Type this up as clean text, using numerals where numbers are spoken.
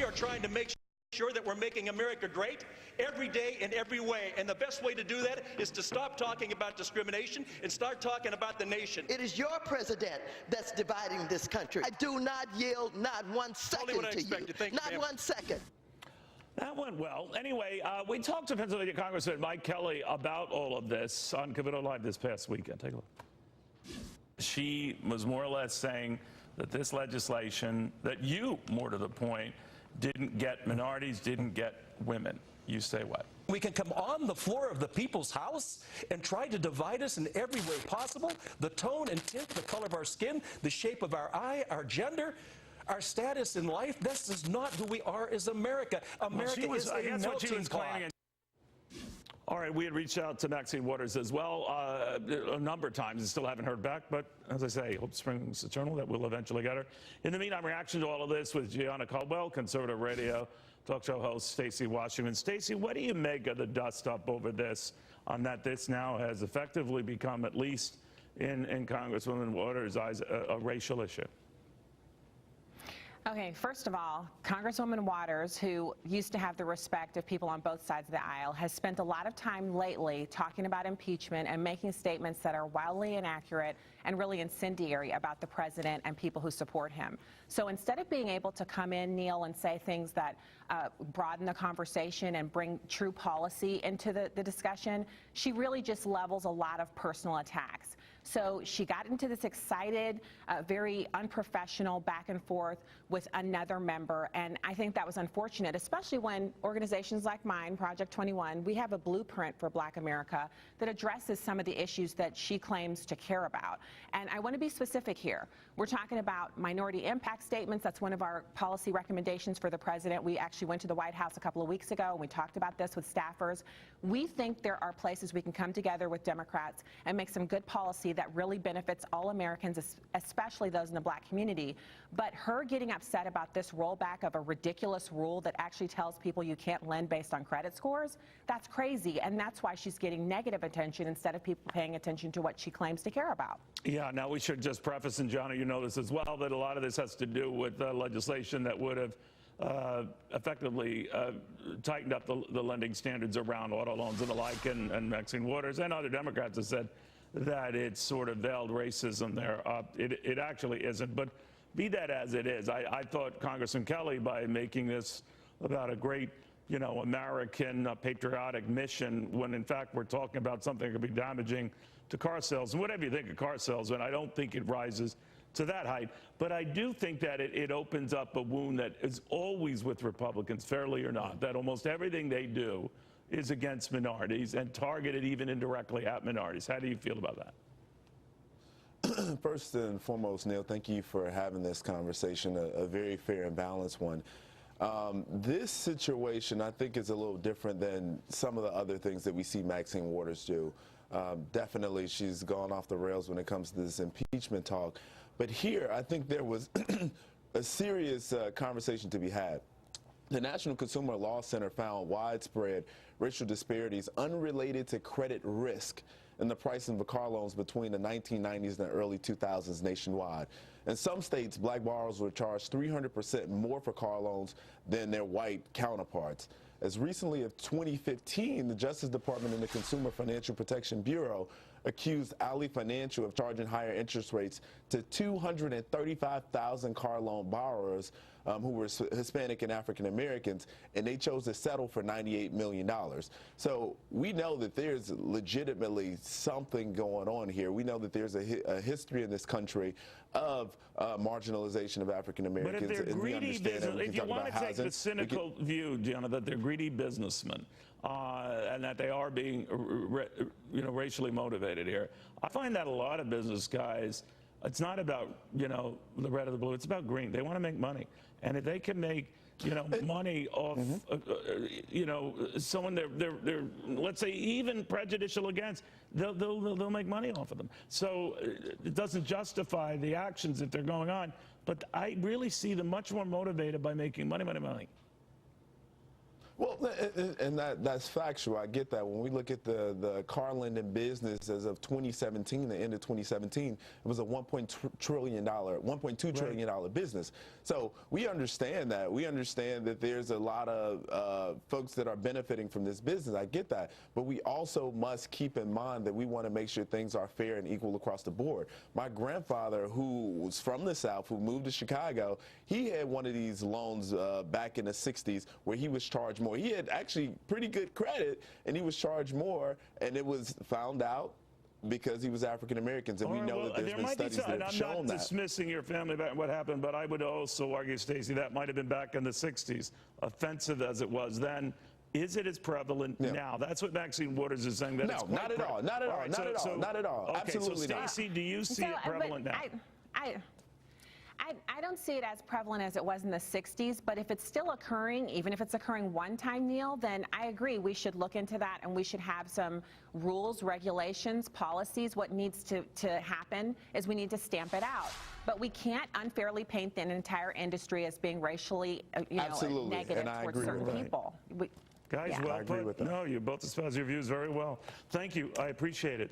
are trying to make sure that we're making America great every day in every way. And the best way to do that is to stop talking about discrimination and start talking about the nation. It is your president that's dividing this country. I do not yield not 1 second to you. Not 1 second. That went well. Anyway, we talked to Pennsylvania Congressman Mike Kelly about all of this on Capitol Live this past weekend. Take a look. She was more or less saying that this legislation, that you, more to the point, didn't get minorities, didn't get women. You say what? We can come on the floor of the people's house and try to divide us in every way possible. The tone and tint, the color of our skin, the shape of our eye, our gender, our status in life. This is not who we are as America. America is a melting pot. All right, we had reached out to Maxine Waters as well a number of times and still haven't heard back. But as I say, hope springs eternal that we'll eventually get her. In the meantime, reaction to all of this with Gianna Caldwell, conservative radio talk show host Stacy Washington. Stacy, what do you make of the dust up over this, on that this now has effectively become, at least in Congresswoman Waters' eyes, a racial issue? Okay, first of all, Congresswoman Waters, who used to have the respect of people on both sides of the aisle, has spent a lot of time lately talking about impeachment and making statements that are wildly inaccurate and really incendiary about the president and people who support him. So instead of being able to come in, Neil, and say things that broaden the conversation and bring true policy into the discussion, she really just levels a lot of personal attacks. So she got into this excited, very unprofessional back and forth with another member, and I think that was unfortunate, especially when organizations like mine, Project 21, we have a blueprint for Black America that addresses some of the issues that she claims to care about. And I want to be specific here. We're talking about minority impact statements. That's one of our policy recommendations for the president. We actually went to the White House a couple of weeks ago and we talked about this with staffers. We think there are places we can come together with Democrats and make some good policy that really benefits all Americans, especially those in the Black community. But her getting upset about this rollback of a ridiculous rule that actually tells people you can't lend based on credit scores, that's crazy, and that's why she's getting negative attention instead of people paying attention to what she claims to care about. Yeah, now we should just preface, and Johnny, you know this as well, that a lot of this has to do with legislation that would have effectively tightened up the lending standards around auto loans and the like, and Maxine Waters and other Democrats have said that it's sort of veiled racism there. It actually isn't, but be that as it is, I thought Congressman Kelly, by making this about a great, you know, American patriotic mission, when in fact we're talking about something that could be damaging to car sales, and whatever you think of car sales, and I don't think it rises to that height, but I do think that it opens up a wound that is always with Republicans, fairly or not, that almost everything they do is against minorities and targeted even indirectly at minorities. How do you feel about that? First and foremost, Neil, thank you for having this conversation, a very fair and balanced one. This situation, I think, is a little different than some of the other things that we see Maxine Waters do. Definitely, she's gone off the rails when it comes to this impeachment talk. But here, I think there was a serious conversation to be had. The National Consumer Law Center found widespread racial disparities unrelated to credit risk in the pricing of car loans between the 1990s and the early 2000s nationwide. In some states, Black borrowers were charged 300% more for car loans than their white counterparts. As recently as 2015, the Justice Department and the Consumer Financial Protection Bureau accused Ali Financial of charging higher interest rates to 235,000 car loan borrowers who were Hispanic and African Americans, and they chose to settle for $98 million. So we know that there's legitimately something going on here. We know that there's a history in this country of marginalization of African Americans. But if they're greedy if you want to take the cynical view, Gianna, that they're greedy businessmen and that they are being racially motivated here, I find that a lot of business guys, it's not about, the red or the blue, it's about green. They want to make money. And if they can make, money off, someone they're, let's say, even prejudicial against, they'll make money off of them. So it doesn't justify the actions if they're going on. But I really see them much more motivated by making money. Well, and that's factual. I get that. When we look at the car lending business as of 2017, the end of 2017, it was a $1.2 trillion business. So we understand that. We understand that there's a lot of folks that are benefiting from this business. I get that. But we also must keep in mind that we want to make sure things are fair and equal across the board. My grandfather, who was from the South, who moved to Chicago, he had one of these loans back in the 60s where he was charged more. He had actually pretty good credit, and he was charged more, and it was found out because he was African Americans, and we know that there's been studies that have shown that. I'm not dismissing your family back what happened, but I would also argue, Stacy, that might have been back in the 60s, offensive as it was then. Is it as prevalent now? That's what Maxine Waters is saying. That no, not at all. Not at all. Not at all. Okay, Absolutely not. So, Stacy, do you see it prevalent now? I don't see it as prevalent as it was in the 60s, but if it's still occurring, even if it's occurring one time, Neil, then I agree we should look into that, and we should have some rules, regulations, policies. What needs to happen is we need to stamp it out. But we can't unfairly paint the entire industry as being racially negative towards certain people. Guys, well put. No, you both espouse your views very well. Thank you. I appreciate it.